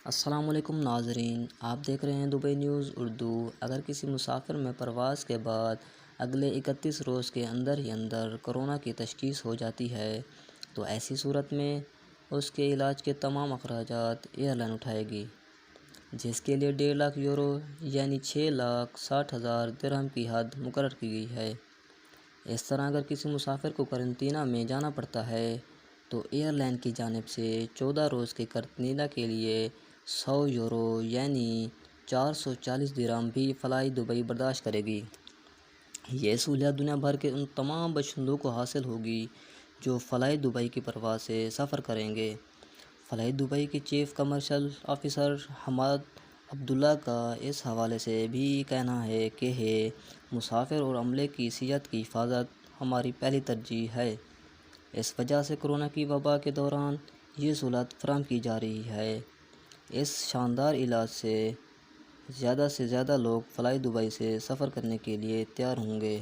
السلام علیکم ناظرین، آپ دیکھ رہے ہیں دبئی نیوز اردو۔ اگر کسی مسافر میں پرواز کے بعد اگلے 31 روز کے اندر ہی اندر کرونا کی تشخیص ہو جاتی ہے تو ایسی صورت میں اس کے علاج کے تمام اخراجات ایئر لائن اٹھائے گی، جس کے لیے 1.5 لاکھ یورو یعنی 6,60,000 درہم کی حد مقرر کی گئی ہے۔ اس طرح اگر کسی مسافر کو قرنطینہ میں جانا پڑتا ہے تو ایئر لائن کی جانب سے 14 روز کے قرنطینہ کے لیے 100 یورو یعنی 440 درہم بھی فلائی دبئی برداشت کرے گی۔ یہ سہولت دنیا بھر کے ان تمام باشندوں کو حاصل ہوگی جو فلائی دبئی کی پرواز سے سفر کریں گے۔ فلائی دبئی کے چیف کمرشل آفیسر حماد عبداللہ کا اس حوالے سے بھی کہنا ہے کہ مسافر اور عملے کی صحت کی حفاظت ہماری پہلی ترجیح ہے۔ اس وجہ سے کورونا کی وبا کے دوران یہ سہولت فراہم کی جا رہی ہے۔ اس شاندار علاج سے زیادہ لوگ فلائی دبئی سے سفر کرنے کے لیے تیار ہوں گے۔